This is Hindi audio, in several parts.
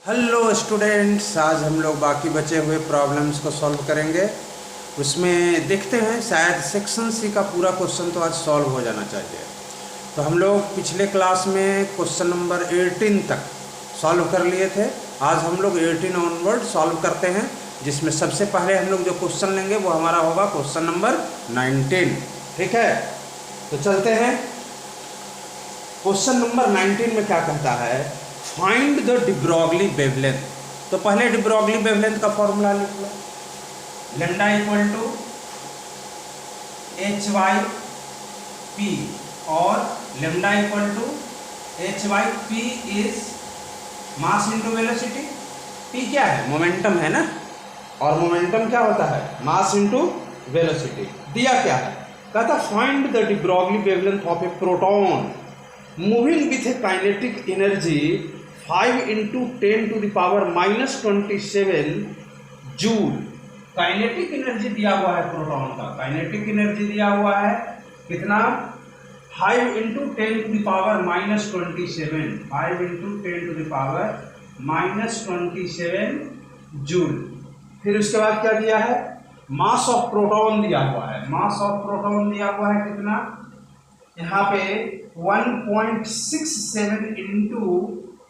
हेलो स्टूडेंट्स, आज हम लोग बाकी बचे हुए प्रॉब्लम्स को सॉल्व करेंगे। उसमें देखते हैं, शायद सेक्शन सी का पूरा क्वेश्चन तो आज सॉल्व हो जाना चाहिए। तो हम लोग पिछले क्लास में क्वेश्चन नंबर 18 तक सॉल्व कर लिए थे। आज हम लोग 18 ऑनवर्ड सॉल्व करते हैं, जिसमें सबसे पहले हम लोग जो क्वेश्चन लेंगे वो हमारा होगा क्वेश्चन नंबर 19। ठीक है, तो चलते हैं। क्वेश्चन नंबर 19 में क्या कहता है, find the de Broglie wavelength. तो पहले डी ब्रॉगली वेवलेंथ का फॉर्मूला लिख लो, lambda equal to h y p, और lambda equal to h y p is mass into velocity. P क्या है, मोमेंटम है ना, और मोमेंटम क्या होता है, मास इंटू वेलोसिटी। दिया क्या है, कहता find the de Broglie wavelength of A proton moving with A kinetic energy 5 × 10⁻⁻27 joule. Kinetic energy दिया हुआ है प्रोटॉन का, काइनेटिक एनर्जी दिया हुआ है कितना, 5 × 10⁻⁻27, 5 × 10⁻⁻27 जूल। फिर उसके बाद क्या दिया है, मास ऑफ प्रोटॉन दिया हुआ है, मास ऑफ प्रोटॉन दिया हुआ है कितना, यहाँ पे 1.67 ×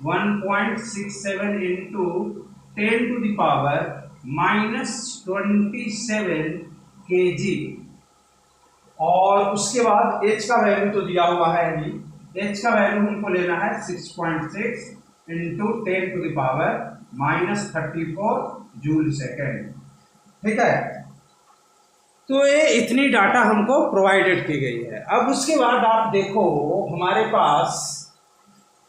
10⁻⁻27 kg। और उसके बाद H का वैल्यू तो दिया हुआ है अभी, H का वैल्यू हमको लेना है 6.6 × 10⁻⁻34 जूल सेकेंड। ठीक है, तो ये इतनी डाटा हमको प्रोवाइडेड की गई है। अब उसके बाद आप देखो, हमारे पास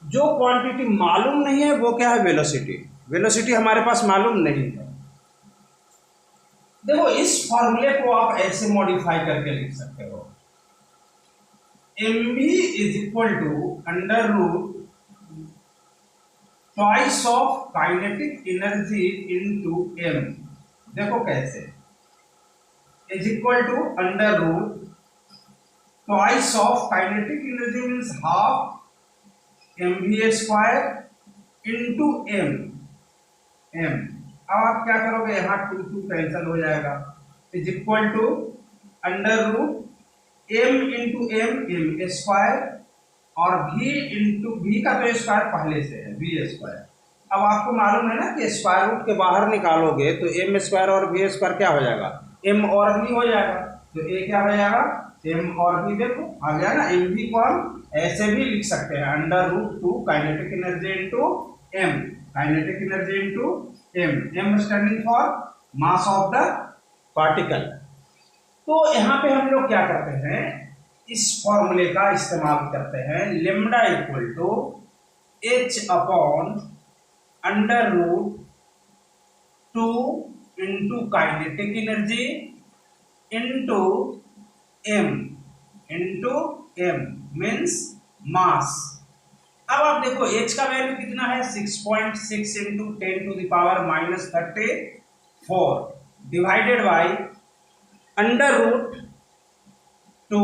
जो क्वांटिटी मालूम नहीं है वो क्या है, वेलोसिटी। वेलोसिटी हमारे पास मालूम नहीं है। देखो, इस फॉर्मूले को आप ऐसे मॉडिफाई करके लिख सकते हो, mv is equal to under root twice of kinetic energy into m। देखो कैसे, is equal to under root twice of kinetic energy means half mv² into m। अब आप क्या करोगे, यहाँ 2 कैंसिल हो जाएगा, is equal to under root m into m m², और v इंटू v का तो स्क्वायर पहले से है v²। अब आपको मालूम है ना कि स्क्वायर रूट के बाहर निकालोगे तो m² और v² क्या हो जाएगा, m और v हो जाएगा। तो a क्या हो जाएगा, m और v। देखो आ गया ना, mv को हम ऐसे भी लिख सकते हैं, under root 2 kinetic energy into m, kinetic energy into m, m standing for mass of the particle. तो यहाँ पे हम लोग क्या करते हैं, इस फॉर्मूले का इस्तेमाल करते हैं, lambda equal to h upon under root 2 into kinetic energy into m means mass. अब आप देखो h का वैल्यू कितना है, 6.6 × 10⁻⁻34 divided by under root 2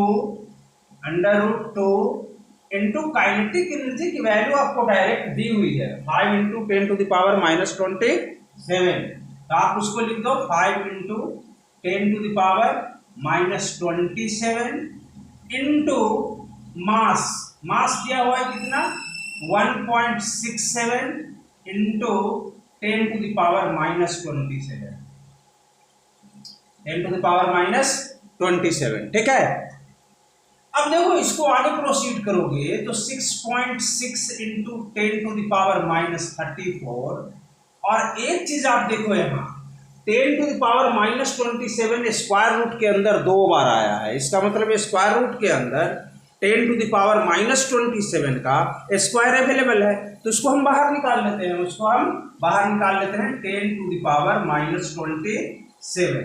into kinetic energy की वैल्यू आपको डायरेक्ट दी हुई है 5 × 10⁻⁻27। तो आप उसको लिख दो 5 × 10⁻⁻27 इंटू मास। मास दिया हुआ है कितना, 1.67 × 10⁻⁻27। ठीक है, अब देखो इसको आगे प्रोसीड करोगे तो 6.6 × 10⁻⁻34। और एक चीज आप देखो, यहाँ 10⁻⁻27 स्क्वायर रूट के अंदर 2 बार आया है, इसका मतलब स्क्वायर रूट के अंदर 10⁻⁻27 का स्क्वायर अवेलेबल है। तो उसको हम बाहर निकाल लेते हैं, 10⁻⁻27।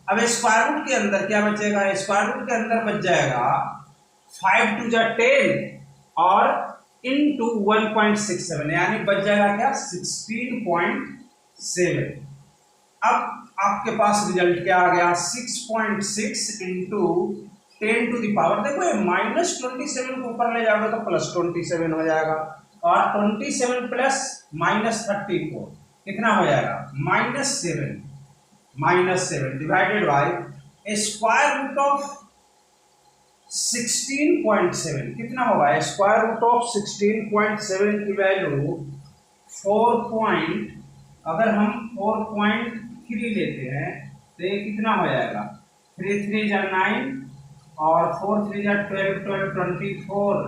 अब स्क्वायर रूट के अंदर क्या बचेगा, स्क्वायर रूट के अंदर बच जाएगा 5 × 10 और इंटू 1.67, यानी बच जाएगा क्या, 16.7। अब आपके पास रिजल्ट क्या आ गया, 6.6 × 10⁻, देखो ये -27 को ऊपर ले जाओगे तो +27 हो जाएगा, और 27 प्लस -34 कितना हो जाएगा -7 divided by square root of 16.7 कितना होगा स्क्वायर रूट ऑफ 16.7 की वैल्यू 4. अगर हम 4.3 लेते हैं तो ये कितना हो जाएगा 3 3 जा 9 और 4 3 जा 12 12 24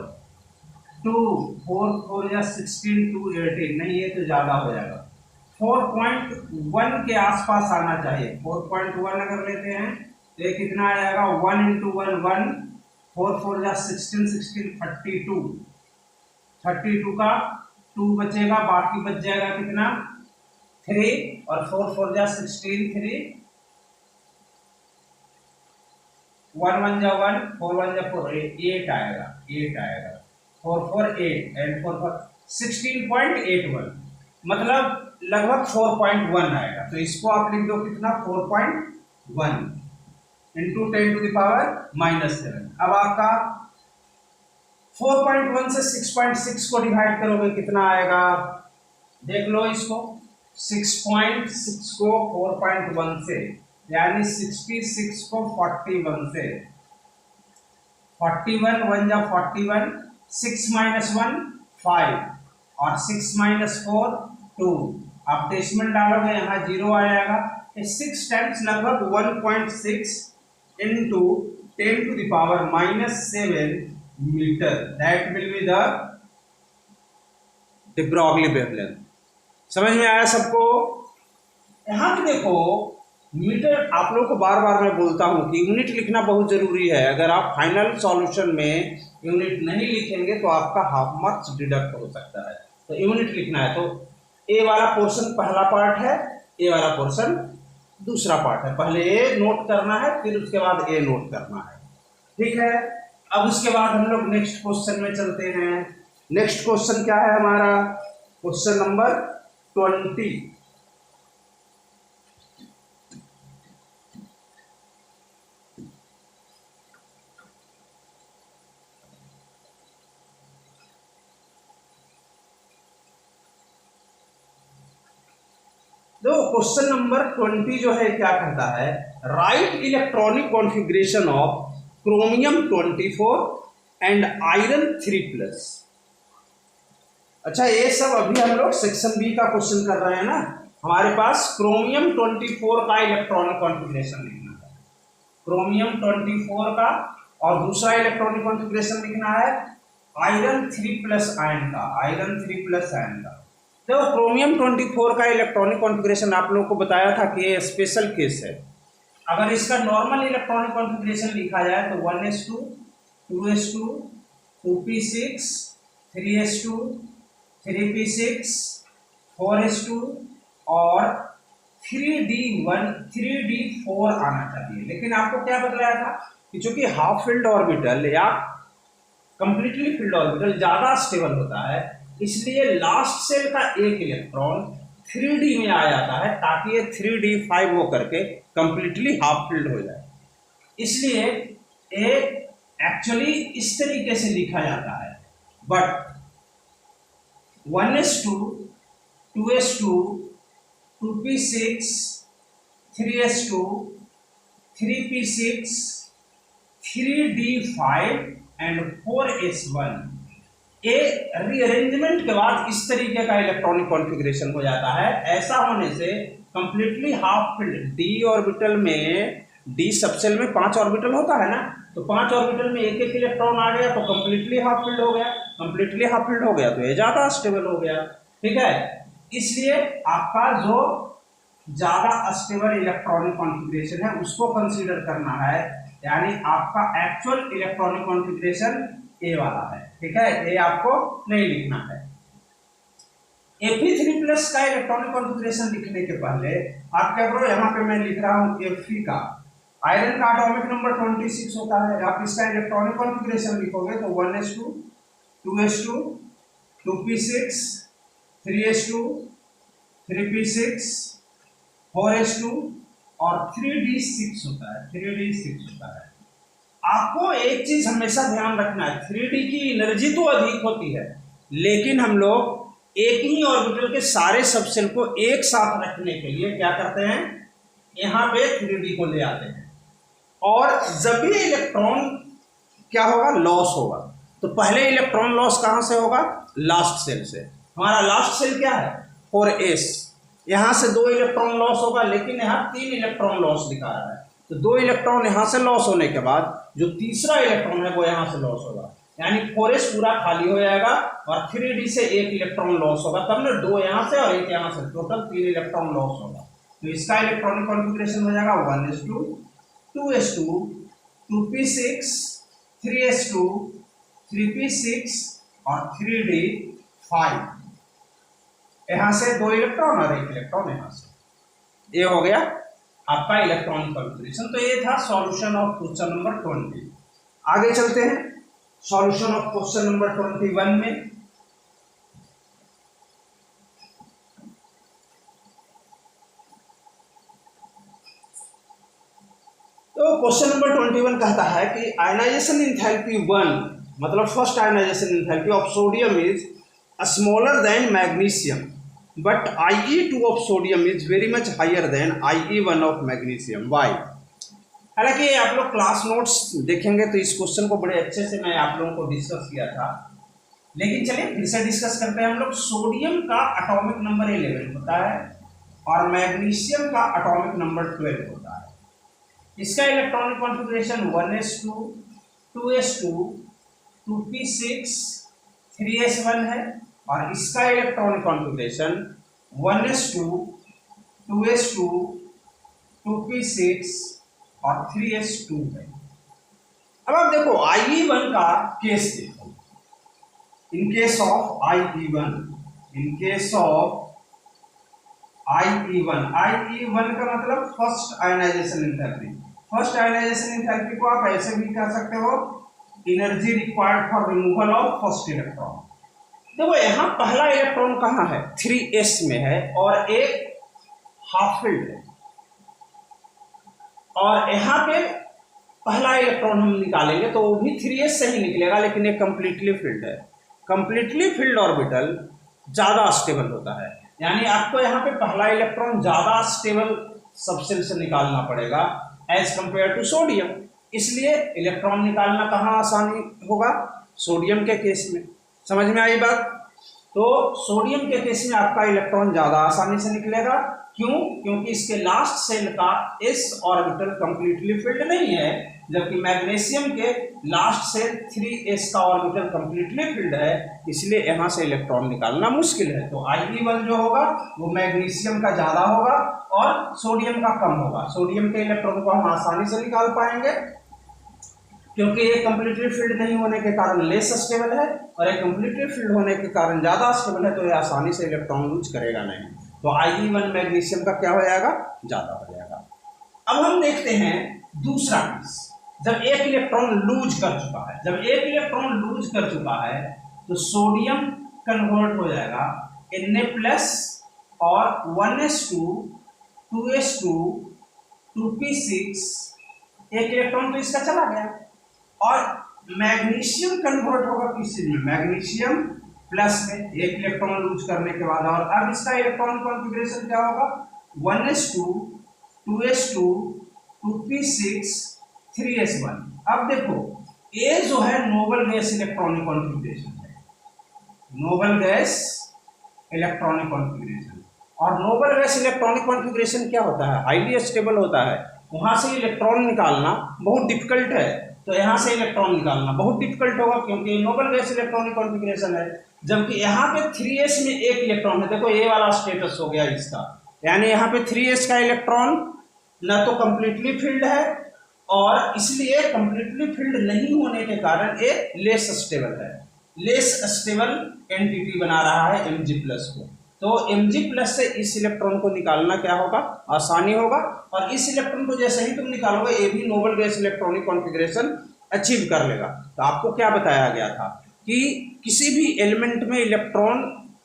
2 4 4 जा 16 2 18 नहीं ये तो ज़्यादा हो जाएगा 4.1 के आसपास आना चाहिए 4.1 अगर लेते हैं तो ये कितना आ जाएगा 1 × 1 1 4 4 जा 16 16 32 का 2 बचेगा बाकी बच जाएगा कितना 3 और 4 4 जा 16 3 1 1 जा 1 4 1 जा 4 8 आएगा 4 4 8 एंड 4 4 16.81 मतलब लगभग 4.1 आएगा तो इसको आप लिख दो कितना 4.1 इंटू 10 टू द पावर -7 अब आपका 4.1 से 6.6 को डिवाइड करोगे कितना आएगा देख लो इसको 6.6 को 4.1 से यानी 66 को 41 से 41 1 जा 41 6 - 1 5 और 6 - 4 2 आप डेसिमल डालोगे यहाँ 0 आ जाएगा 6 टाइम्स लगभग 1.6 into 10 to the power -7 meter that will be the de Broglie wavelength समझ में आया सबको यहाँ पे देखो मीटर आप लोग को बार बार मैं बोलता हूँ कि यूनिट लिखना बहुत जरूरी है अगर आप फाइनल सॉल्यूशन में यूनिट नहीं लिखेंगे तो आपका हाफ मार्क्स डिडक्ट हो सकता है तो यूनिट लिखना है तो ए वाला पोर्शन पहला पार्ट है ए वाला पोर्शन दूसरा पार्ट है पहले ए नोट करना है फिर उसके बाद ए नोट करना है ठीक है अब उसके बाद हम लोग नेक्स्ट क्वेश्चन में चलते हैं नेक्स्ट क्वेश्चन क्या है हमारा क्वेश्चन नंबर 20 देखो क्वेश्चन नंबर 20 जो है क्या कहता है right electronic configuration of chromium 24 and iron 3+। अच्छा ये सब अभी हम लोग सेक्शन बी का क्वेश्चन कर रहे हैं ना हमारे पास क्रोमियम 24 का इलेक्ट्रॉनिक कॉन्फ़िगरेशन लिखना है क्रोमियम 24 का और दूसरा इलेक्ट्रॉनिक कॉन्फ़िगरेशन लिखना है आयरन 3+ आयन का देखो क्रोमियम 24 का इलेक्ट्रॉनिक कॉन्फ़िगरेशन आप लोगों को बताया था कि ये स्पेशल केस है अगर इसका नॉर्मल इलेक्ट्रॉनिक कॉन्फ़िगरेशन लिखा जाए तो 1s2 2s2 2p6 3s2 3p6 4s2 और 3d1 3d4 आना चाहिए लेकिन आपको क्या बताया था कि चूंकि हाफ फील्ड ऑर्बिटल या कंप्लीटली फील्ड ऑर्बिटल ज्यादा स्टेबल होता है इसलिए लास्ट सेल का एक इलेक्ट्रॉन 3d में आ जाता है ताकि ये 3d5 हो करके कंप्लीटली हाफ फील्ड हो जाए इसलिए ये एक्चुअली इस तरीके से लिखा जाता है but 1s2 2s2 2p6 3s2 3p6 3d5 and 4s1 ये रीअरेंजमेंट के बाद इस तरीके का इलेक्ट्रॉनिक कॉन्फ़िगरेशन हो जाता है ऐसा होने से completely half field D orbital में डी सबसेल में 5 ऑर्बिटल होता है ना तो 5 ऑर्बिटल में एक एक इलेक्ट्रॉन आ गया तो कंप्लीटली हाफ फील्ड हो गया तो ये ज्यादा स्टेबल हो गया ठीक है इसलिए आपका जो ज्यादा स्टेबल इलेक्ट्रॉनिक कॉन्फ़िगरेशन है उसको कंसीडर करना है यानी आपका एक्चुअल इलेक्ट्रॉनिक कॉन्फ़िगरेशन ए वाला है ठीक है ये आपको नहीं लिखना है Fe3+ का इलेक्ट्रॉनिक कॉन्फ़िगरेशन लिखने के पहले आप क्या करो यहाँ पे मैं लिख रहा हूँ Fe का आयरन का एटॉमिक नंबर 26 होता है आप इसका इलेक्ट्रॉनिक कॉन्फ़िगरेशन लिखोगे तो 1s2 2s2 2p6 3s2 3p6 4s2 और 3d6 होता है आपको एक चीज हमेशा ध्यान रखना है 3d की एनर्जी तो अधिक होती है लेकिन हम लोग एक ही ऑर्बिटल के सारे सबसेल को एक साथ रखने के लिए क्या करते हैं, यहाँ पे 3D को ले आते हैं। और जब भी इलेक्ट्रॉन क्या होगा, लॉस होगा, तो पहले इलेक्ट्रॉन लॉस कहाँ से होगा, लास्ट सेल से। हमारा लास्ट सेल क्या है, 4s, यहाँ से 2 इलेक्ट्रॉन लॉस होगा, लेकिन यहाँ 3 इलेक्ट्रॉन लॉस दिखा रहा है, तो 2 इलेक्ट्रॉन यहाँ से लॉस होने के बाद जो तीसरा इलेक्ट्रॉन है वो यहाँ से लॉस होगा, यानी 4s पूरा खाली हो जाएगा और 3d से 1 इलेक्ट्रॉन लॉस होगा, तब ना 2 यहाँ से और 1 यहाँ से, टोटल 3 इलेक्ट्रॉन लॉस होगा। तो इसका इलेक्ट्रॉनिक कॉन्फ़िगरेशन हो जाएगा 1s2, 2s2, 2p6, 3s2, 3p6 और 3d5। यहाँ से 2 इलेक्ट्रॉन और 1 इलेक्ट्रॉन यहाँ से। ये हो गया आपका इलेक्ट्रॉनिक कॉन्फ़िगरेशन। तो ये था सॉल्यूशन ऑफ क्वेश्चन नंबर 20। आगे चलते हैं सॉल्यूशन ऑफ क्वेश्चन नंबर 21 में। तो क्वेश्चन नंबर 21 कहता है कि आयनाइजेशन एंथैल्पी 1, मतलब first ionisation enthalpy of sodium is smaller than magnesium, but IE2 of sodium is very much higher than IE1 of magnesium. Why? हालांकि आप लोग क्लास नोट्स देखेंगे तो इस क्वेश्चन को बड़े अच्छे से मैं आप लोगों को डिस्कस किया था, लेकिन चलिए फिर से डिस्कस करते हैं हम लोग। सोडियम का एटॉमिक नंबर 11 होता है और मैग्नीशियम का एटॉमिक नंबर 12 होता है। इसका electronic configuration 1s2, 2s2, 2p6, 3s1 है और इसका electronic configuration 1s2, 2s2, 2p6 और 3s2 है। अब आप देखो IE1 का केस देखो। In case of IE1, in case of IE1 का मतलब first ionisation enthalpy. First ionisation enthalpy को आप ऐसे भी कह सकते हो, energy required for removal of first electron. देखो यहाँ पहला इलेक्ट्रॉन कहाँ है, 3s में है और एक हाफ फील्ड है, और यहाँ पे पहला इलेक्ट्रॉन हम निकालेंगे तो वो भी 3s से ही निकलेगा, लेकिन एक कंप्लीटली फील्ड है। कंप्लीटली फील्ड ऑर्बिटल ज़्यादा स्टेबल होता है, यानी आपको यहाँ पे पहला इलेक्ट्रॉन ज़्यादा स्टेबल सबसेल से निकालना पड़ेगा एज कंपेयर टू सोडियम। इसलिए इलेक्ट्रॉन निकालना कहाँ आसानी होगा, सोडियम के केस में। समझ में आई बात? तो सोडियम के केस में आपका इलेक्ट्रॉन ज़्यादा आसानी से निकलेगा। क्यों? क्योंकि इसके लास्ट सेल का s ऑर्बिटल कंप्लीटली फील्ड नहीं है, जबकि मैग्नीशियम के लास्ट सेल 3s का ऑर्बिटल कंप्लीटली फील्ड है, इसलिए यहाँ से इलेक्ट्रॉन निकालना मुश्किल है। तो IE1 जो होगा वो मैग्नीशियम का ज़्यादा होगा और सोडियम का कम होगा। सोडियम के इलेक्ट्रॉन को हम आसानी से निकाल पाएंगे क्योंकि ये कंप्लीटली फील्ड नहीं होने के कारण लेस स्टेबल है और एक कंप्लीटली फील्ड होने के कारण ज़्यादा स्टेबल है, तो ये आसानी से इलेक्ट्रॉन लूज करेगा नहीं। तो IE1 मैग्नीशियम का क्या हो जाएगा, ज़्यादा हो जाएगा। अब हम देखते हैं दूसरा केस, जब एक इलेक्ट्रॉन लूज कर चुका है। जब एक इलेक्ट्रॉन लूज कर चुका है तो सोडियम कन्वर्ट हो जाएगा Na+ और 1s2, 2s2, 2p6, एक इलेक्ट्रॉन तो इसका चला गया, और मैग्नीशियम कन्वर्ट होगा किस चीज में, मैग्नीशियम प्लस में, एक इलेक्ट्रॉन लूज करने के बाद। और अब इसका इलेक्ट्रॉन कॉन्फ़िगरेशन क्या होगा, 1s2, 2s2, 2p6, 3s1। अब देखो ये जो है नोबल गैस इलेक्ट्रॉनिक कॉन्फ़िगरेशन है, नोबल गैस इलेक्ट्रॉनिक कॉन्फ़िगरेशन। और नोबल गैस इलेक्ट्रॉनिक कॉन्फ़िगरेशन क्या होता है, हाईली स्टेबल होता है। वहाँ से इलेक्ट्रॉन निकालना बहुत डिफिकल्ट है, तो यहाँ से इलेक्ट्रॉन निकालना बहुत डिफिकल्ट होगा क्योंकि नोबल गैस इलेक्ट्रॉनिक कॉन्फ़िगरेशन है। जबकि यहाँ पे 3s में एक इलेक्ट्रॉन है, देखो ये वाला स्टेटस हो गया इसका, यानी यहाँ पे 3s का इलेक्ट्रॉन न तो कंप्लीटली फील्ड है और इसलिए कंप्लीटली फील्ड नहीं होने के कारण ये लेस स्टेबल है, लेस स्टेबल एंटिटी बना रहा है Mg+ को। तो Mg+ से इस इलेक्ट्रॉन को निकालना क्या होगा, आसानी होगा। और इस इलेक्ट्रॉन को जैसे ही तुम निकालोगे ये भी noble gas electronic configuration achieve कर लेगा। तो आपको क्या बताया गया था कि किसी भी एलिमेंट में इलेक्ट्रॉन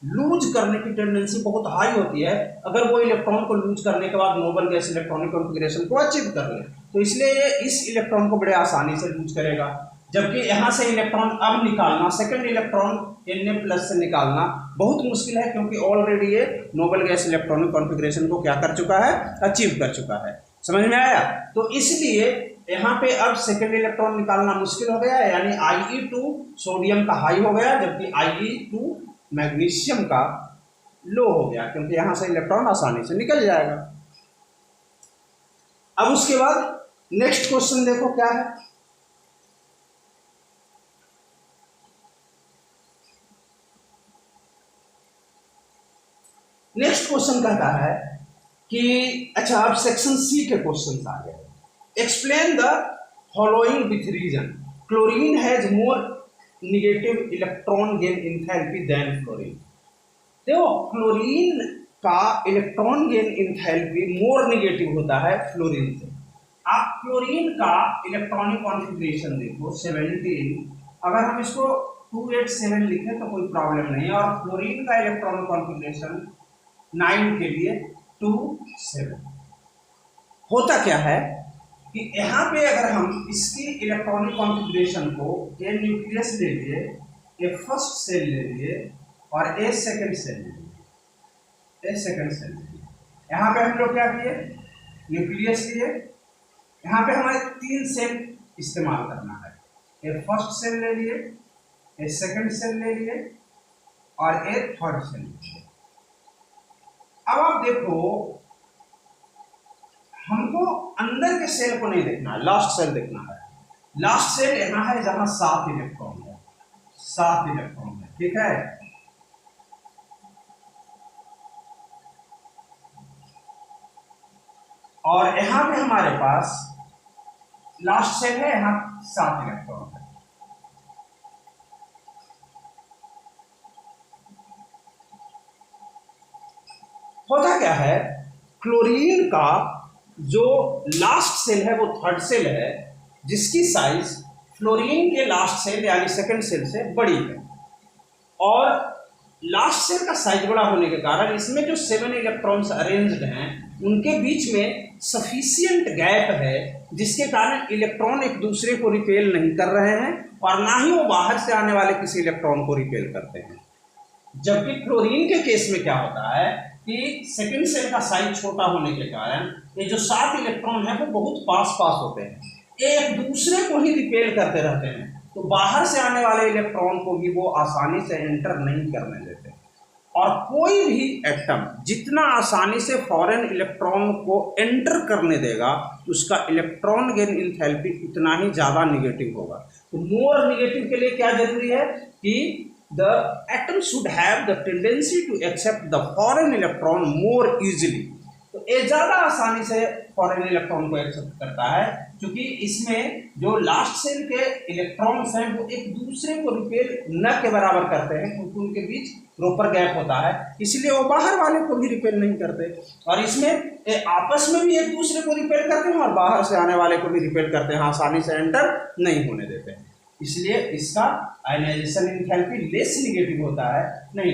लूज करने की टेंडेंसी बहुत हाई होती है, अगर वो इलेक्ट्रॉन को लूज करने के बाद नोबल गैस इलेक्ट्रॉनिक कॉन्फ़िगरेशन को अचीव कर ले, तो इसलिए ये इस इलेक्ट्रॉन को बड़े आसानी से लूज करेगा। जबकि यहाँ से इलेक्ट्रॉन अब निकालना, सेकंड इलेक्ट्रॉन Na+ से निकालना बहुत मुश्किल है, क्योंकि ऑलरेडी ये नोबल गैस इलेक्ट्रॉनिक कॉन्फ़िगरेशन को क्या कर चुका है, अचीव कर चुका है। समझ में आया? तो इसलिए यहाँ पे अब सेकंड इलेक्ट्रॉन निकालना मुश्किल हो गया है, यानी Ie2 सोडियम का हाई हो गया, जबकि Ie2 मैग्नीशियम का लो हो गया, क्योंकि यहाँ से इलेक्ट्रॉन आसानी से निकल जाएगा। अब उसके बाद नेक्स्ट क्वेश्चन देखो क्या है। नेक्स्ट क्वेश्चन कहता है कि अच्छा, अब सेक्शन सी के क्वेश्चन आ गए। Explain the following with reason. Chlorine has more negative electron gain enthalpy than fluorine. देखो, क्लोरीन का electron gain enthalpy more negative होता है फ्लोरीन से। आप क्लोरीन का इलेक्ट्रॉनिक कॉन्फ़िगरेशन देखो 17, अगर हम इसको 287 लिखें तो कोई प्रॉब्लम नहीं है, और फ्लोरीन का इलेक्ट्रॉनिक कॉन्फ़िगरेशन 9 के लिए 27। होता क्या है कि यहाँ पे अगर हम इसकी इलेक्ट्रॉनिक कॉन्फ़िगरेशन को ए न्यूक्लियस ले लिए, ए फर्स्ट सेल ले लिए और ए सेकंड सेल ले लिए, यहाँ पे हम लोग क्या किए, न्यूक्लियस लिए। यहाँ पे हमें 3 सेल इस्तेमाल करना है, ए फर्स्ट सेल ले लिए, ए सेकंड सेल ले लिए और ए थर्ड सेल ले लिए। अब आप देखो, हमको अंदर के सेल को नहीं देखना है, लास्ट सेल देखना है। लास्ट सेल यहाँ है जहां 7 इलेक्ट्रॉन है, 7 इलेक्ट्रॉन है, ठीक है। और यहां पे हमारे पास लास्ट सेल है, यहां 7 इलेक्ट्रॉन है। होता क्या है, क्लोरीन का जो लास्ट सेल है वो थर्ड सेल है, जिसकी साइज फ्लोरीन के लास्ट सेल यानी सेकंड सेल से बड़ी है। और लास्ट सेल का साइज बड़ा होने के कारण इसमें जो 7 इलेक्ट्रॉन्स अरेंज्ड हैं उनके बीच में सफिशिएंट गैप है, जिसके कारण इलेक्ट्रॉन एक दूसरे को रिपेल नहीं कर रहे हैं और ना ही वो बाहर से आने वाले किसी इलेक्ट्रॉन को रिपेल करते हैं। जबकि क्लोरीन के केस में क्या होता है कि सेकंड सेल का साइज छोटा होने के कारण ये जो 7 इलेक्ट्रॉन है वो बहुत पास पास होते हैं, एक दूसरे को ही रिपेल करते रहते हैं, तो बाहर से आने वाले इलेक्ट्रॉन को भी वो आसानी से एंटर नहीं करने देते। और कोई भी एटम जितना आसानी से फॉरेन इलेक्ट्रॉन को एंटर करने देगा उसका इलेक्ट्रॉन गेन एंथैल्पी उतना ही ज़्यादा निगेटिव होगा। तो मोर निगेटिव के लिए क्या जरूरी है कि the atom should have the tendency to accept the foreign electron more easily। तो ये ज़्यादा आसानी से फॉरेन इलेक्ट्रॉन को एक्सेप्ट करता है, क्योंकि इसमें जो लास्ट सेल के इलेक्ट्रॉन्स हैं वो एक दूसरे को रिपेल न के बराबर करते हैं, क्योंकि उनके बीच प्रॉपर गैप होता है, इसलिए वो बाहर वाले को भी रिपेल नहीं करते। और इसमें आपस में भी एक दूसरे को रिपेल करते हैं और बाहर से आने वाले को भी रिपेल करते हैं, आसानी से एंटर नहीं होने देते हैं। इसलिए इसका आयनाइजेशन एंथैल्पी लेस निगेटिव होता है, नहीं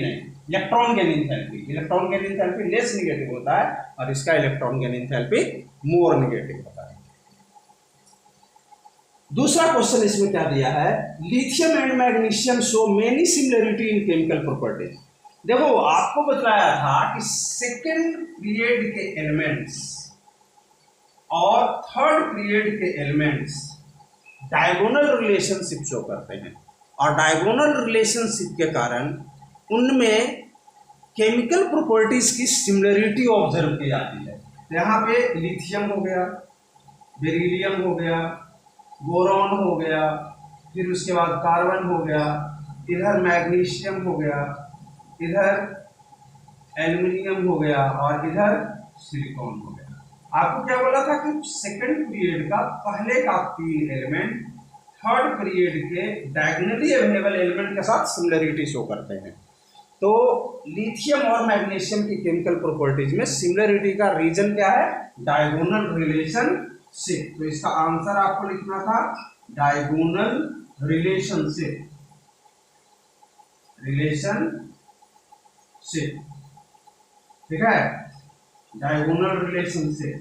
electron gain enthalpy less negative होता है और इसका electron gain enthalpy more negative होता है। दूसरा क्वेश्चन इसमें क्या दिया है, lithium and magnesium show many similarity in chemical properties. देखो, आपको बताया था कि सेकेंड पीरियड के एलिमेंट्स और थर्ड पीरियड के एलिमेंट्स डायगोनल रिलेशनशिप शो करते हैं, और डायगोनल रिलेशनशिप के कारण उनमें केमिकल प्रॉपर्टीज की सिमिलरिटी ऑब्जर्व की जाती है। यहाँ पे लिथियम हो गया, बेरिलियम हो गया, बोरॉन हो गया, फिर उसके बाद कार्बन हो गया, इधर मैग्नीशियम हो गया, इधर एल्युमिनियम हो गया और इधर सिलिकॉन हो गया। आपको क्या बोला था कि सेकंड पीरियड का पहले का 3 एलिमेंट थर्ड पीरियड के डायगोनली अवेलेबल एलिमेंट के साथ सिमिलरिटी शो करते हैं। तो लिथियम और मैग्नीशियम की केमिकल प्रॉपर्टीज में सिमिलरिटी का रीजन क्या है, डायगोनल रिलेशनशिप। तो इसका आंसर आपको लिखना था डायगोनल रिलेशनशिप, ठीक है, डायगोनल रिलेशनशिप।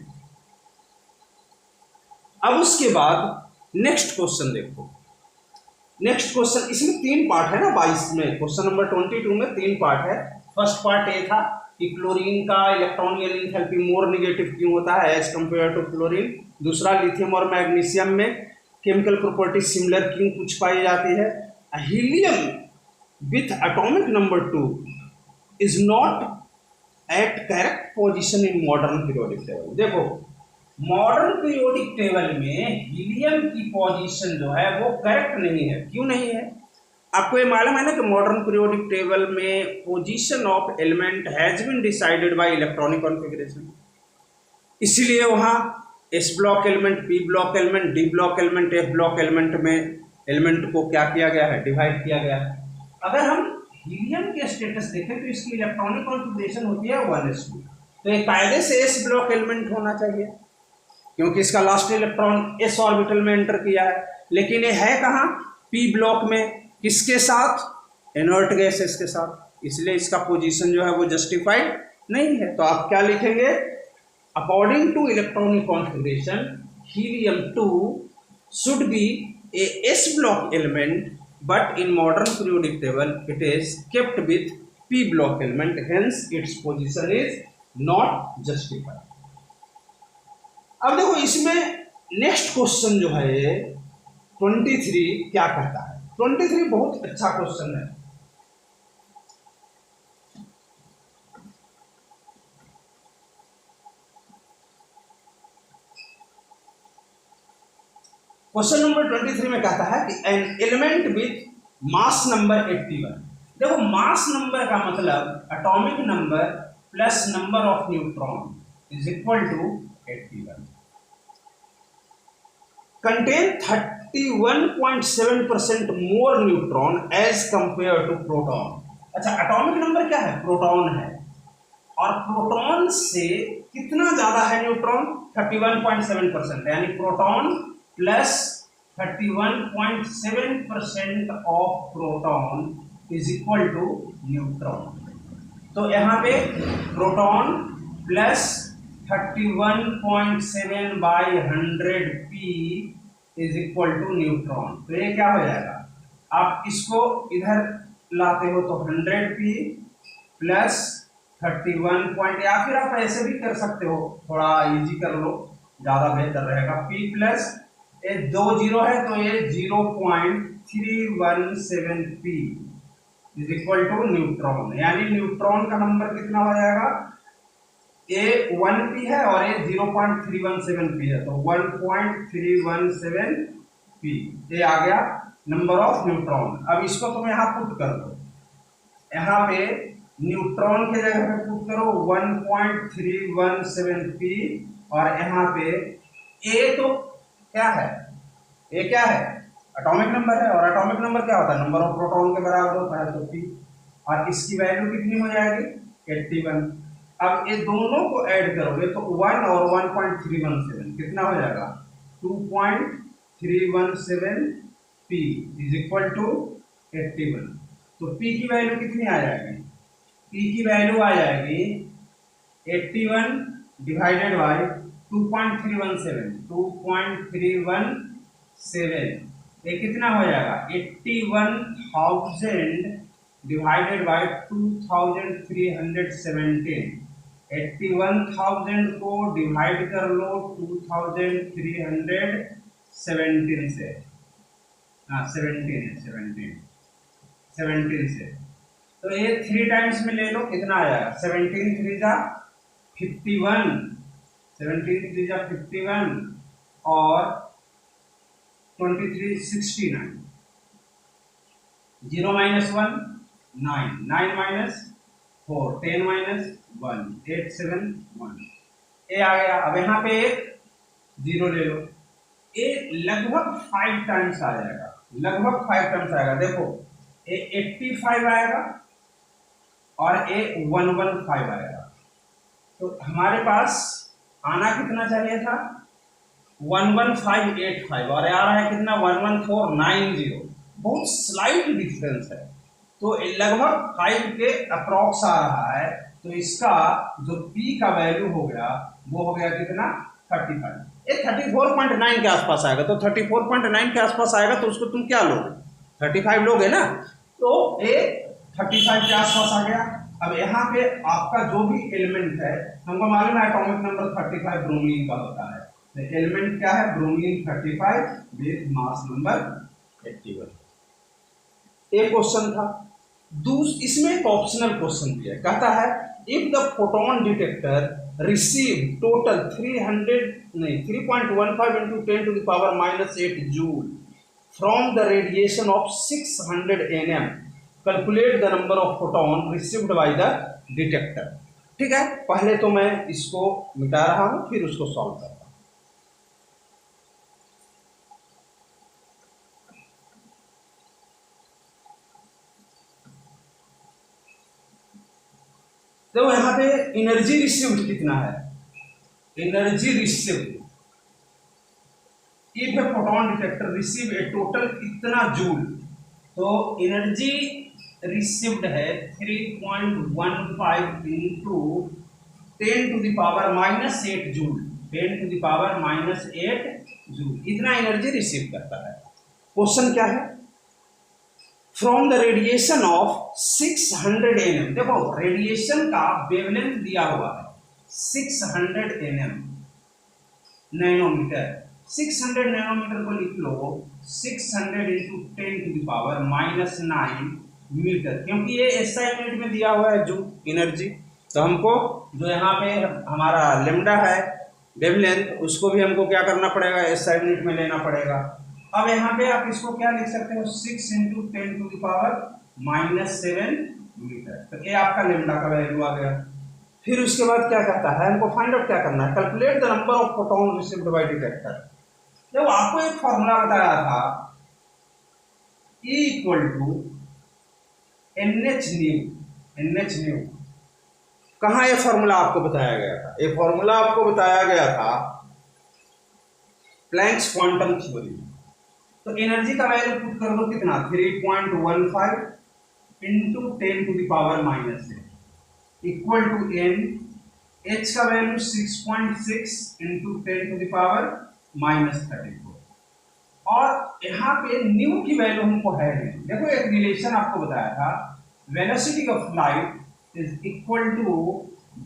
अब उसके बाद नेक्स्ट क्वेश्चन देखो, नेक्स्ट क्वेश्चन, इसमें 3 पार्ट है ना 22 में, क्वेश्चन नंबर 22 में 3 पार्ट है। फर्स्ट पार्ट ये था कि क्लोरीन का इलेक्ट्रॉनिक एंथैल्पी मोर नेगेटिव क्यों होता है एज कंपेयर टू क्लोरीन। दूसरा, लिथियम और मैग्नीशियम में केमिकल प्रॉपर्टी सिमिलर क्यों कुछ पाई जाती है। Helium with atomic number 2 is not at correct position in modern periodic table. देखो, मॉडर्न पीरियोडिक टेबल में हीलियम की पोजीशन जो है वो करेक्ट नहीं है। क्यों नहीं है? आपको ये मालूम है ना कि मॉडर्न पीरियोडिक टेबल में position of element has been decided by electronic configuration. इसीलिए वहाँ s block element, p block element, d block element, f block element में एलिमेंट को क्या किया गया है, डिवाइड किया गया है। अगर हम हीलियम के स्टेटस देखें तो इसकी इलेक्ट्रॉनिक कॉन्फ़िगरेशन होती है 1s2, तो एक कायदे से एस ब्लॉक एलिमेंट होना चाहिए क्योंकि इसका लास्ट इलेक्ट्रॉन एस ऑर्बिटल में एंटर किया है। लेकिन ये है कहाँ, पी ब्लॉक में, किसके साथ, इनर्ट गैसेस के साथ, इसलिए इसका पोजीशन जो है वो जस्टिफाइड नहीं है। तो आप क्या लिखेंगे, according to electronic configuration helium 2 should be a s block element but in modern periodic table it is kept with p block element, hence its position is not justified। अब देखो इसमें नेक्स्ट क्वेश्चन जो है 23 क्या कहता है। 23 बहुत अच्छा क्वेश्चन है। क्वेश्चन नंबर 23 में कहता है कि an element with mass number 81। देखो, मास नंबर का मतलब atomic number plus number of neutron is equal to 81, contain 31.7% more neutron as compare to proton. अच्छा, एटॉमिक नंबर क्या है, प्रोटॉन है, और प्रोटॉन से कितना ज्यादा है न्यूट्रॉन, 31.7%, यानी proton plus 31.7% of proton is equal to neutron. तो यहाँ पे proton plus 31.7 by 100 p is equal to neutron. तो ये क्या हो जाएगा, आप इसको इधर लाते हो तो 100 पी प्लस 31 या फिर आप ऐसे भी कर सकते हो, थोड़ा इजी कर लो, ज़्यादा बेहतर रहेगा। पी प्लस ये 2 जीरो है तो ये 0.317 p is equal to neutron, यानी न्यूट्रॉन का नंबर कितना हो जाएगा, ये 1 पी है और ये 0.317 पी है, तो 1.317 पी ये आ गया नंबर ऑफ न्यूट्रॉन। अब इसको तुम यहाँ पुट कर दो, यहाँ पे न्यूट्रॉन के जगह पे पुट करो 1.317 पी, और यहाँ पे ए तो क्या है, ए क्या है, एटॉमिक नंबर है, और एटॉमिक नंबर क्या होता है, नंबर ऑफ प्रोटॉन के बराबर होता है, तो पी, और इसकी वैल्यू कितनी हो जाएगी 81। अब ये दोनों को ऐड करोगे तो 1 और 1.317 कितना हो जाएगा, 2.317 पी इज इक्वल टू 81। तो पी की वैल्यू कितनी आ जाएगी, पी की वैल्यू आ जाएगी 81 डिवाइडेड बाय 2.317 ये कितना हो जाएगा, 81,000 डिवाइडेड बाय 2317। 81,000 को डिवाइड कर लो 2317 से, हाँ 17 से, तो ये 3 टाइम्स में ले लो, कितना आ जाएगा, 17 3 जा 51, 17 3 जा 51 और 23 69, 0 माइनस 1 9, 9 माइनस 4 10 माइनस 1 8 7 1 ए आ गया। अब यहाँ पे एक 0 ले लो, ए लगभग 5 टाइम्स आ जाएगा, लगभग 5 टाइम्स आएगा। देखो ए 85 आएगा और ए 115 आएगा, तो हमारे पास आना कितना चाहिए था, 11585 और आ रहा है कितना 11490, बहुत स्लाइट डिफरेंस है, तो लगभग 5 के अप्रॉक्स आ रहा है। तो इसका जो P का वैल्यू हो गया वो हो गया कितना 35, ये 34.9 के आसपास आएगा। तो 34.9 के आसपास आएगा तो उसको तुम क्या लोगे, 35 लोग है ना, तो ये 35 के आसपास आ गया। अब यहाँ पे आपका जो भी एलिमेंट है, हमको मालूम है एटॉमिक नंबर 35 ब्रोमीन का होता है, तो एलिमेंट क्या है, ब्रोमीन 35 विद मास नंबर 81। एक क्वेश्चन था। इसमें एक ऑप्शनल क्वेश्चन भी है, कहता है if the photon detector receive total 3.15 into 10 to the power -8 joule from the radiation of 600 nm, calculate the number of photon received by the detector. ठीक है, पहले तो मैं इसको मिटा रहा हूं, फिर उसको सॉल्व कर रहा हूं। देखो यहां पे एनर्जी रिसीव्ड कितना है, energy received if a photon detector receive A total इतना जूल, तो एनर्जी रिसीव्ड है 3.15 into 10 to the power -8 joule, 10 to the power -8 joule, इतना एनर्जी रिसीव करता है। क्वेश्चन क्या है, from the radiation of 600 nm, देखो रेडिएशन का वेवलेंथ दिया हुआ है 600 nm नैनोमीटर, 600 नैनोमीटर को लिख लो 600 into 10 to the power -9 metre, क्योंकि ये एसआई यूनिट में दिया हुआ है जो एनर्जी, तो हमको जो यहाँ पे हमारा लेमडा है वेवलेंथ, उसको भी हमको क्या करना पड़ेगा, एसआई यूनिट में लेना पड़ेगा। अब यहाँ पे आप इसको क्या लिख सकते हो, 6 into 10 to the power -7 metre, तो ये आपका लेमडा का वैल्यू आ गया। फिर उसके बाद क्या कहता है, हमको फाइंड आउट क्या करना है, calculate the number of photon received by detector. जब आपको एक फॉर्मूला बताया था E = NH न्यू, कहाँ ये फॉर्मूला आपको बताया गया था, ये फॉर्मूला आपको बताया गया था प्लैंक्स क्वांटम थ्योरी। तो एनर्जी का वैल्यू पुट कर दो कितना, 3.15 into 10 to the power -8 equal to n, h का value 6.6 into 10 to the power -34, और यहाँ पे न्यू की वैल्यू हमको है नहीं। देखो एक रिलेशन आपको बताया था, velocity of light is equal to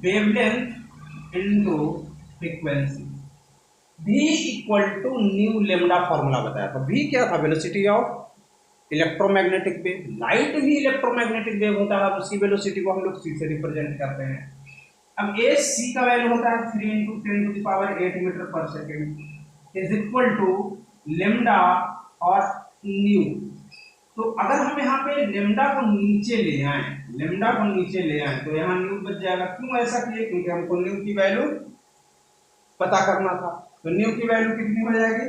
wavelength into frequency, v equal to nu lambda formula बताया था। v क्या था, velocity of electromagnetic wave, light भी इलेक्ट्रोमैग्नेटिक वेव होता है, उसकी वेलोसिटी को हम लोग c से रिप्रेजेंट करते हैं। अब a c का वैल्यू होता है 3 into 10 to the power 8 metre पर second is equal to lambda और न्यू। तो अगर हम यहाँ पे लेमडा को नीचे ले आए, लेमडा को नीचे ले आए तो यहाँ न्यू बच जाएगा। क्यों ऐसा किए, क्योंकि हमको न्यू की वैल्यू पता करना था। तो न्यू की वैल्यू कितनी हो जाएगी,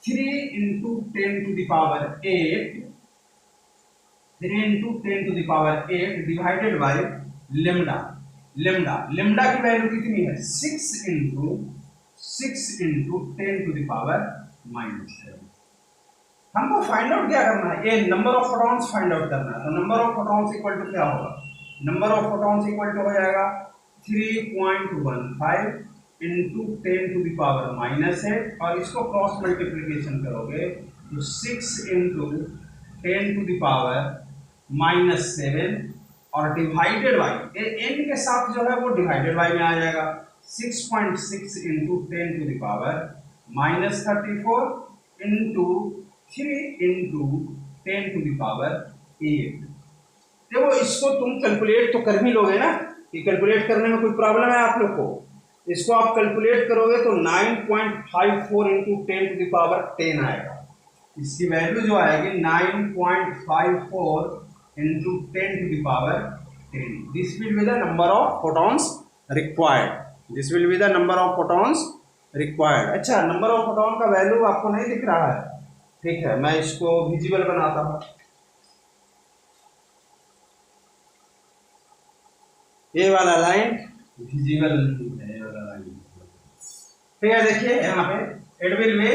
3 into 10 to the power 8, 3 into 10 to the power 8 divided by lambda. Lambda की वैल्यू कितनी है, 6 इंटू 10 to the power -7। हमको फाइंड आउट क्या करना है, ये number of photons find out करना है। तो number of photons equal to क्या होगा, number of photons equal to हो जाएगा 3.15 इंटू 10 to the power -8, और इसको क्रॉस मल्टीप्लिकेशन करोगे तो 6 इंटू 10 to the power -7 और डिवाइडेड बाई n के साथ जो है वो डिवाइडेड बाई में आ जाएगा, 6.6 into 10 to the power -34 into 3 into 10 to the power 8। देखो इसको तुम कैलकुलेट तो कर ही लोगे ना, कि कैलकुलेट करने में कोई प्रॉब्लम है आप लोग को, इसको आप कैलकुलेट करोगे तो 9.54 इंटू 10 to the power 10 आएगा। इसकी वैल्यू जो आएगी 9.54 into 10 to the power 10। This will be the number of photons required, this will be the number of photons required. अच्छा, नंबर ऑफ फोटॉन का वैल्यू आपको नहीं दिख रहा है, ठीक है, मैं इसको विजिबल बनाता हूं। ये वाला लाइन विजिबल नहीं है, ये वाला लाइन ठीक है। देखिए यहाँ पे it will be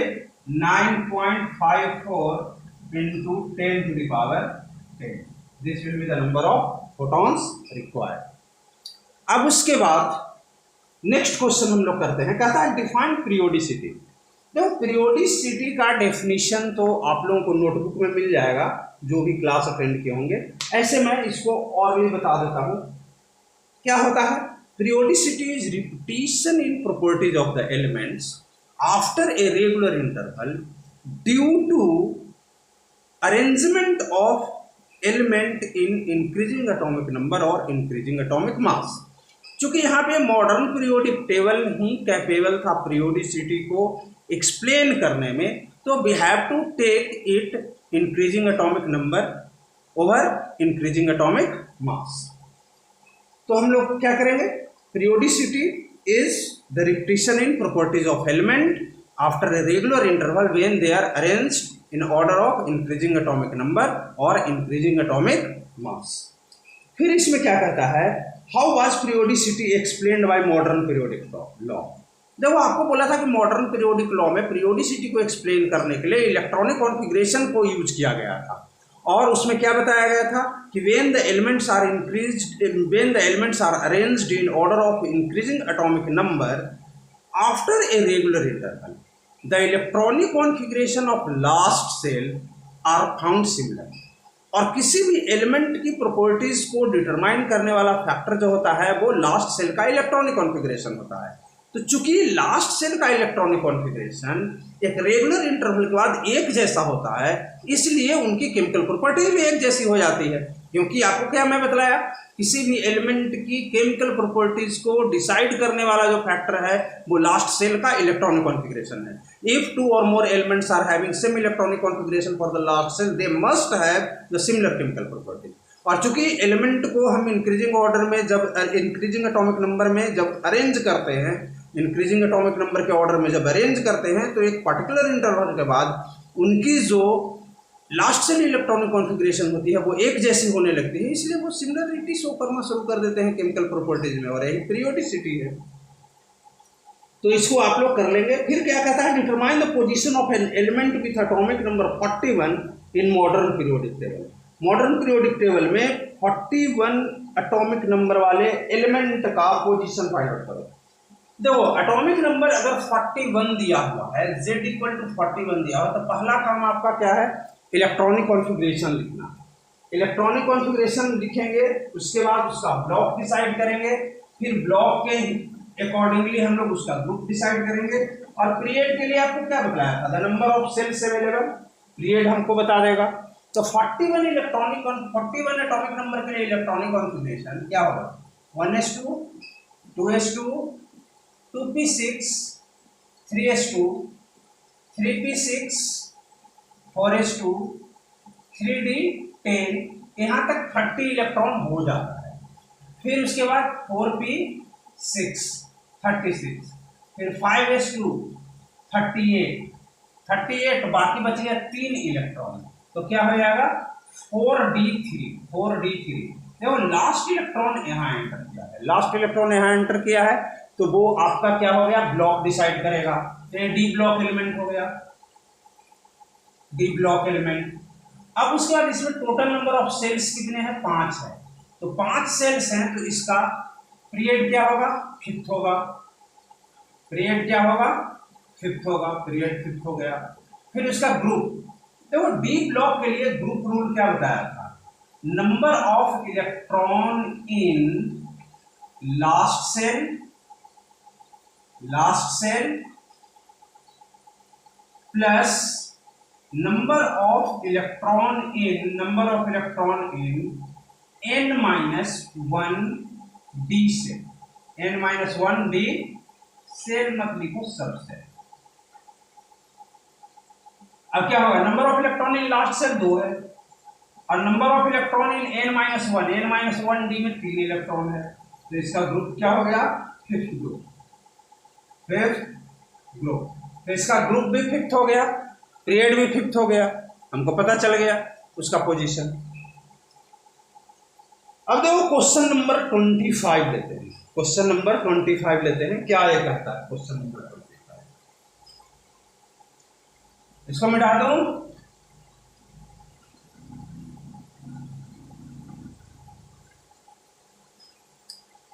9.54 into 10 to the power 10, this will be the number of photons required. अब उसके बाद नेक्स्ट क्वेश्चन हम लोग करते हैं, कहता है डिफाइन पीरियोडिसिटी। देखो पीरियोडिसिटी का डेफिनेशन तो आप लोगों को नोटबुक में मिल जाएगा, जो भी क्लास अटेंड किए होंगे। ऐसे मैं इसको और भी बता देता हूँ। क्या होता है? periodicity is repetition in properties of the elements after a regular interval due to arrangement of element in increasing atomic number और increasing atomic mass। चूंकि यहाँ पे मॉडर्न पीरियोडिक टेबल ही कैपेबल था पीरियोडिसिटी को एक्सप्लेन करने में, तो we have to take it increasing atomic number over increasing atomic mass. तो हम लोग क्या करेंगे? Periodicity is the repetition in properties of element after a regular interval when they are arranged in order of increasing atomic number और इंक्रीजिंग एटॉमिक मास। फिर इसमें क्या कहता है? How was periodicity explained by modern periodic law. जब आपको बोला था कि मॉडर्न पीरियोडिक लॉ में पीरियोडिसिटी को एक्सप्लेन करने के लिए इलेक्ट्रॉनिक कॉन्फ़िगरेशन को यूज किया गया था, और उसमें क्या बताया गया था कि when the elements are arranged in order of increasing atomic number after a regular interval the electronic configuration of last shell are found similar. और किसी भी एलिमेंट की प्रॉपर्टीज को डिटरमाइन करने वाला फैक्टर जो होता है वो लास्ट सेल का इलेक्ट्रॉनिक कॉन्फ़िगरेशन होता है। तो चूंकि लास्ट सेल का इलेक्ट्रॉनिक कॉन्फ़िगरेशन एक रेगुलर इंटरवल के बाद एक जैसा होता है, इसलिए उनकी केमिकल प्रॉपर्टी भी एक जैसी हो जाती है। क्योंकि आपको क्या मैं बतलाया, किसी भी एलिमेंट की केमिकल प्रॉपर्टीज को डिसाइड करने वाला जो फैक्टर है वो लास्ट सेल का इलेक्ट्रॉनिक कॉन्फ़िगरेशन है। इफ टू और more elements are having same electronic configuration for the last shell they must have the similar chemical property. और चूंकि एलिमेंट को हम इंक्रीजिंग ऑर्डर में जब इंक्रीजिंग एटॉमिक नंबर में जब अरेंज करते हैं, इंक्रीजिंग एटॉमिक नंबर के ऑर्डर में जब अरेंज करते हैं, तो एक पर्टिकुलर इंटरवल के बाद उनकी जो लास्ट सेल इलेक्ट्रॉनिक कॉन्फ़िगरेशन होती है वो एक जैसी होने लगती है, इसलिए वो सिमिलरिटी शो करना शुरू कर देते हैं केमिकल प्रॉपर्टीज में, और यही पीरियोडिसिटी है। तो इसको आप लोग कर लेंगे। फिर क्या कहता है? Determine the position of N element with atomic number 41 in modern periodic table. Modern periodic table में 41 एटॉमिक नंबर वाले एलिमेंट का पोजीशन फाइंड आउट करो। देखो, एटॉमिक नंबर अगर 41 दिया हुआ है, z इक्वल टू 41 दिया हुआ, तो पहला काम आपका क्या है? इलेक्ट्रॉनिक कॉन्फ़िगरेशन लिखना। इलेक्ट्रॉनिक कॉन्फ़िगरेशन लिखेंगे, उसके बाद उसका ब्लॉक डिसाइड करेंगे, फिर ब्लॉक के अकॉर्डिंगली हम लोग उसका ग्रुप डिसाइड करेंगे। और पीरियड के लिए आपको क्या बताया था? The number of shells available, period हमको बता देगा। तो 41 एटॉमिक नंबर के लिए इलेक्ट्रॉनिक कॉन्फ़िगरेशन क्या होगा? 1s2, 2s2, 2p6, 3s2, 3p6, 4s2, 3d10, यहाँ तक 30 इलेक्ट्रॉन हो जाता है। फिर उसके बाद 4p6 36, फिर 5s2 38, बाकी बच गया 3 इलेक्ट्रॉन, तो क्या हो जाएगा? 4d3। देखो, लास्ट इलेक्ट्रॉन यहाँ एंटर किया है, लास्ट इलेक्ट्रॉन यहाँ एंटर किया है, तो वो आपका क्या हो गया? ब्लॉक डिसाइड करेगा। तो ये डी ब्लॉक एलिमेंट हो गया, डी ब्लॉक एलिमेंट। अब उसके बाद इसमें टोटल नंबर ऑफ सेल्स कितने हैं? 5 है। तो 5 सेल्स हैं, तो इसका पीरियड क्या होगा? 5th होगा। पीरियड क्या होगा? 5th होगा। पीरियड 5th हो गया। फिर उसका ग्रुप, देखो डी ब्लॉक के लिए ग्रुप रूल क्या बताया था? Number of electron in last shell plus number of electron in n-1 d cell, n-1 d shell मत लिखो, सब सेल। अब क्या होगा? Number of electron in last shell 2 है, और number of electron in n-1 d में 3 इलेक्ट्रॉन है, तो इसका ग्रुप क्या हो गया? 5th group. तो इसका ग्रुप भी 5th हो गया, पीरियड भी 5th हो गया, हमको पता चल गया उसका पोजीशन। अब देखो क्वेश्चन नंबर 25 लेते हैं। क्वेश्चन नंबर 25 लेते हैं। क्या ये कहता है क्वेश्चन नंबर 25? इसको मिटा दूं।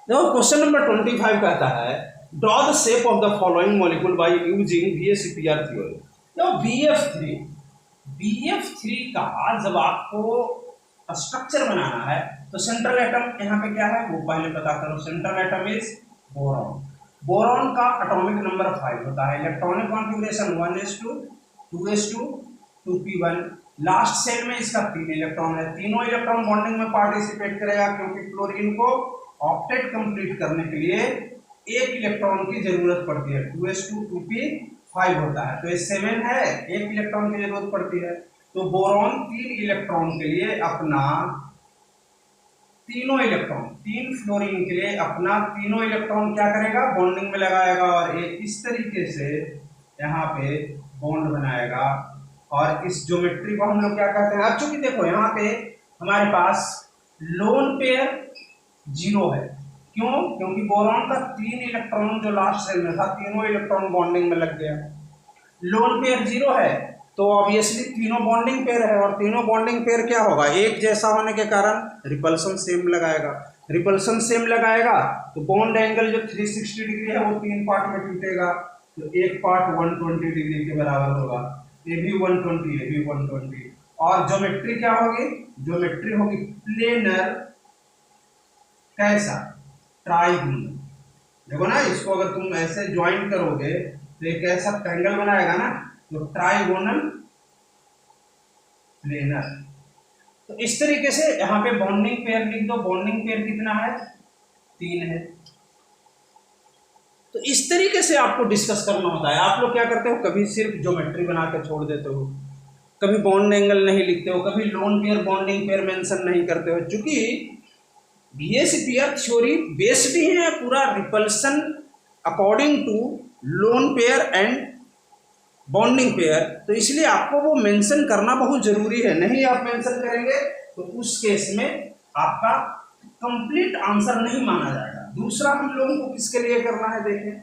देखो क्वेश्चन नंबर 25 कहता है, draw the shape of the following molecule by using VSEPR theory. BF3 BF3 का जब आपको स्ट्रक्चर बनाना है तो सेंट्रल एटम यहाँ पे क्या है वो पहले पता करो। Central atom is boron. Boron का एटॉमिक नंबर 5 होता है। Electronic configuration 1s2 2s2 2p1। Last cell में इसका 3 इलेक्ट्रॉन है। तीनों इलेक्ट्रॉन बॉन्डिंग में पार्टिसिपेट करेगा क्योंकि क्लोरीन को ऑक्टेट कंप्लीट करने के लिए एक इलेक्ट्रॉन की जरूरत पड़ती है। 2s2 2p5 होता है तो ये 7 है, एक इलेक्ट्रॉन की जरूरत पड़ती है। तो बोरॉन 3 इलेक्ट्रॉन के लिए अपना तीनों इलेक्ट्रॉन, 3 फ्लोरीन के लिए अपना तीनों इलेक्ट्रॉन क्या करेगा बॉन्डिंग में लगाएगा और एक इस तरीके से यहाँ पे बॉन्ड बनाएगा। और इस ज्योमेट्री को हम लोग क्या कहते हैं। अब चूंकि देखो यहाँ पे हमारे पास लोन पेयर 0 है। क्यों? क्योंकि बोरॉन का 3 इलेक्ट्रॉन जो लास्ट सेल में था तीनों इलेक्ट्रॉन बॉन्डिंग में लग गया। लोन पेयर 0 है तो ऑब्वियसली तीनों बॉन्डिंग पेयर है और तीनों बॉन्डिंग पेयर क्या होगा एक जैसा होने के कारण रिपल्सन सेम लगाएगा। रिपल्सन सेम लगाएगा तो बॉन्ड एंगल जो 360 डिग्री है वो 3 पार्ट में टूटेगा। तो एक पार्ट 120 डिग्री के बराबर होगा। ये भी 120, ये भी 120। और ज्योमेट्री क्या होगी? ज्योमेट्री होगी प्लेनर। कैसा? ट्राइगोनल। देखो ना इसको अगर तुम ऐसे ज्वाइंट करोगे तो एक ऐसा ट्रायंगल बनाएगा ना तो ट्राइगोनल प्लेनर। तो इस तरीके से यहाँ पे बॉन्डिंग पेयर लिख दो। बॉन्डिंग पेयर कितना है? 3 है। तो इस तरीके से आपको डिस्कस करना होता है। आप लोग क्या करते हो कभी सिर्फ ज्योमेट्री बना के छोड़ देते हो, कभी बॉन्ड एंगल नहीं लिखते हो, कभी lone pair bonding pair mention नहीं करते हो। चूंकि बीएसपीआर थ्योरी बेस्ड ही है पूरा repulsion according to lone pair and bonding pair, तो इसलिए आपको वो मेंशन करना बहुत जरूरी है। नहीं आप मेंशन करेंगे तो उस केस में आपका कंप्लीट आंसर नहीं माना जाएगा। दूसरा हम लोगों को किसके लिए करना है देखें,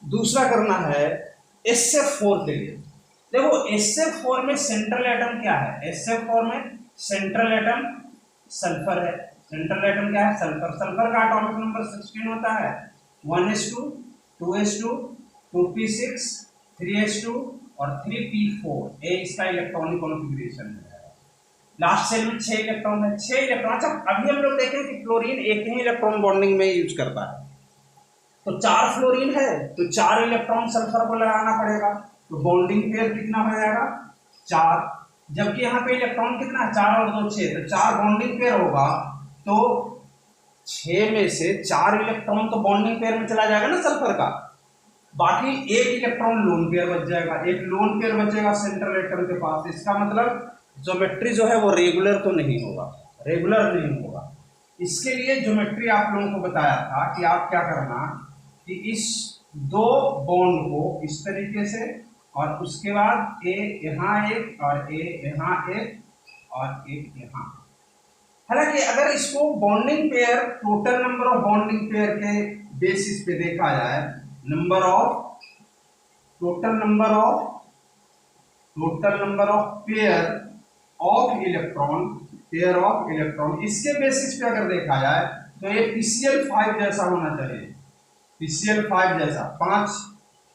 दूसरा करना है SF4 के लिए। देखो SF4 में सेंट्रल एटम क्या है? SF4 में सेंट्रल एटम सल्फर है। सेंट्रल एटम क्या है? सल्फर। सल्फर का एटॉमिक नंबर 16 होता है। 1s2 2s2 2p6 3s2 और 3p4 ये इसका इलेक्ट्रॉनिक कॉन्फ़िगरेशन है। लास्ट सेल में 6 इलेक्ट्रॉन है। 6 इलेक्ट्रॉन। अच्छा अभी हम लोग देखें कि क्लोरीन एक ही इलेक्ट्रॉन बॉन्डिंग में यूज करता है तो 4 फ्लोरीन है तो 4 इलेक्ट्रॉन सल्फर को लगाना पड़ेगा। तो बॉन्डिंग पेयर कितना हो जाएगा? 4। जबकि यहाँ पे इलेक्ट्रॉन कितना है? 4 और 2 6, तो 4 बॉन्डिंग पेयर होगा। तो 6 में से 4 इलेक्ट्रॉन तो बॉन्डिंग पेयर में चला जाएगा ना सल्फर का, बाकी एक इलेक्ट्रॉन लोन पेयर बच जाएगा। एक लोन पेयर बचेगा सेंट्रल एटम के पास। इसका मतलब ज्योमेट्री जो है वो रेगुलर तो नहीं होगा, रेगुलर नहीं होगा। इसके लिए ज्योमेट्री आप लोगों को बताया था कि आप क्या करना कि इस 2 बॉन्ड को इस तरीके से और उसके बाद ए यहाँ एक और ए यहाँ एक और एक यहाँ। हालांकि अगर इसको bonding pair total number of bonding pair के बेसिस पे देखा जाए, total number of pair of electron इसके बेसिस पे अगर देखा जाए तो ये PCl5 जैसा होना चाहिए। PCl5 जैसा 5,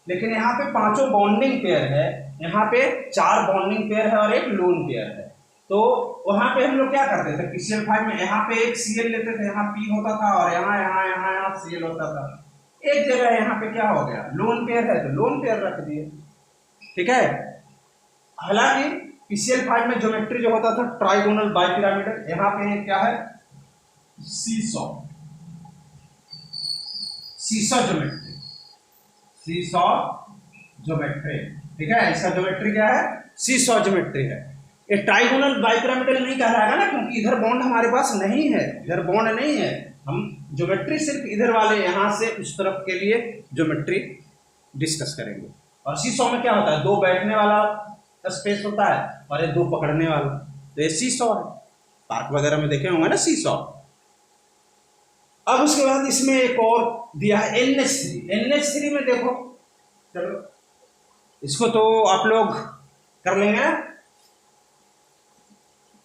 लेकिन यहाँ पे 5 बॉन्डिंग पेयर है, यहाँ पे 4 बॉन्डिंग पेयर है और एक लोन पेयर है। तो वहां पे हम लोग क्या करते थे PCl5 में, यहाँ पे एक Cl लेते थे, यहाँ P होता था और यहाँ Cl होता था। एक जगह यहाँ पे क्या हो गया लोन पेयर है तो लोन पेयर रख दिए। ठीक है। हालांकि PCl5 में ज्योमेट्री जो होता था ट्राइगोनल बाइपिरामिडल, यहाँ पे क्या है सीसॉ ज्योमेट्री। ठीक है, इसका ज्योमेट्री क्या है? सीसॉ ज्योमेट्री है। ये ट्राइगोनल बाइपिरामिडल नहीं कहलाएगा ना, क्योंकि इधर बॉन्ड हमारे पास नहीं है, इधर बॉन्ड नहीं है। हम ज्योमेट्री सिर्फ इधर वाले यहाँ से उस तरफ के लिए ज्योमेट्री डिस्कस करेंगे। और सीसॉ में क्या होता है? 2 बैठने वाला स्पेस होता है और ये 2 पकड़ने वाला, तो ये सीसॉ है। पार्क वगैरह में देखे होंगे ना सीसॉ। अब उसके बाद इसमें एक और दिया है NH3 में देखो, चलो इसको तो आप लोग कर लेंगे,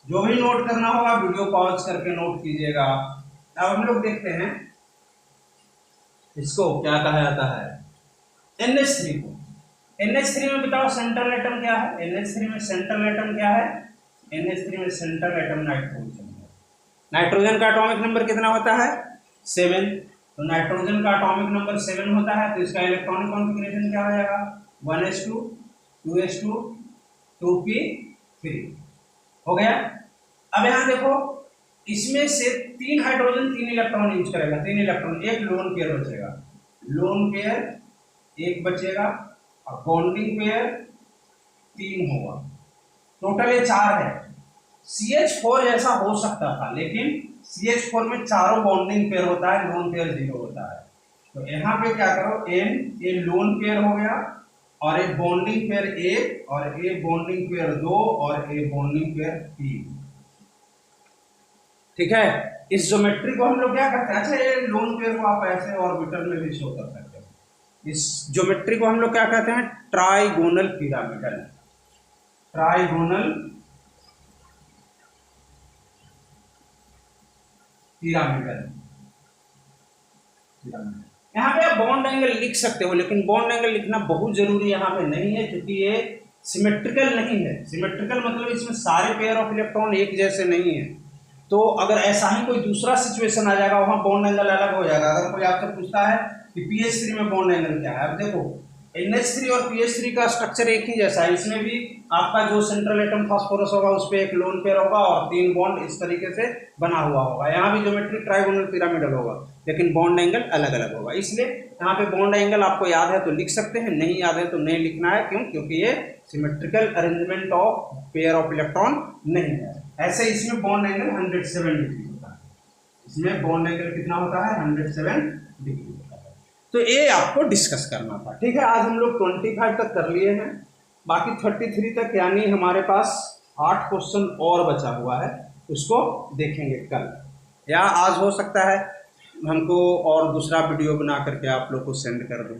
जो भी नोट करना होगा वीडियो पॉज करके नोट कीजिएगा। अब हम लोग देखते हैं इसको क्या कहा जाता है NH3 को। NH3 में बताओ सेंट्रल एटम क्या है? NH3 में सेंट्रल एटम क्या है? NH3 में सेंट्रल एटम नाइट्रोजन है। नाइट्रोजन का एटॉमिक नंबर कितना होता है? 7। तो नाइट्रोजन का एटॉमिक नंबर 7 होता है, तो इसका इलेक्ट्रॉनिक कॉन्फ़िगरेशन क्या हो जाएगा? 1s2 2s2 2p3 हो गया। अब यहाँ देखो, इसमें से 3 हाइड्रोजन 3 इलेक्ट्रॉन यूज करेगा, 3 इलेक्ट्रॉन, एक लोन पेयर बचेगा, लोन पेयर एक बचेगा और बॉन्डिंग पेयर 3 होगा, टोटल ये 4 है। CH4 जैसा हो सकता था, लेकिन CH4 में चारों बॉन्डिंग पेयर होता है, लोन पेयर 0 होता है। तो यहाँ पे क्या करो, N ये लोन पेयर हो गया और एक बॉन्डिंग पेयर 1 और एक बॉन्डिंग पेयर 2 और एक बॉन्डिंग पेयर 3। ठीक है, इस ज्योमेट्री को हम लोग क्या करते हैं, अच्छा ये लोन पेयर को आप ऐसे ऑर्बिटल में भी शो कर सकते हैं। इस ज्योमेट्री को हम लोग क्या कहते हैं? Trigonal pyramidal, trigonal pyramidal. यहाँ पे आप बॉन्ड एंगल लिख सकते हो, लेकिन बॉन्ड एंगल लिखना बहुत जरूरी यहाँ पे नहीं है, क्योंकि ये सिमेट्रिकल नहीं है। सिमेट्रिकल मतलब इसमें सारे पेयर ऑफ इलेक्ट्रॉन एक जैसे नहीं है। तो अगर ऐसा ही कोई दूसरा सिचुएशन आ जाएगा, वहाँ बॉन्ड एंगल अलग हो जाएगा। अगर कोई आपसे पूछता है कि PH3 में बॉन्ड एंगल क्या है, अब देखो NH3 और PH3 का स्ट्रक्चर एक ही जैसा है। इसमें भी आपका जो सेंट्रल एटम फास्फोरस होगा उस पर एक लोन पेयर होगा और 3 बॉन्ड इस तरीके से बना हुआ होगा। यहाँ भी ज्योमेट्री ट्राइगोनल पिरामिडल होगा, लेकिन बॉन्ड एंगल अलग अलग होगा। इसलिए यहाँ पे बॉन्ड एंगल आपको याद है तो लिख सकते हैं, नहीं याद है तो नहीं लिखना है। क्यों? क्योंकि ये symmetrical arrangement of pair of electron नहीं है। ऐसे इसमें बॉन्ड एंगल 107 डिग्री होता है। इसमें बॉन्ड एंगल कितना होता है? 107 डिग्री होता है। तो ये आपको डिस्कस करना था। ठीक है, आज हम लोग 25 तक कर लिए हैं, बाकी 33 तक, यानी हमारे पास 8 क्वेश्चन और बचा हुआ है, उसको देखेंगे कल, या आज हो सकता है हमको और दूसरा वीडियो बना करके आप लोग को सेंड कर दूं।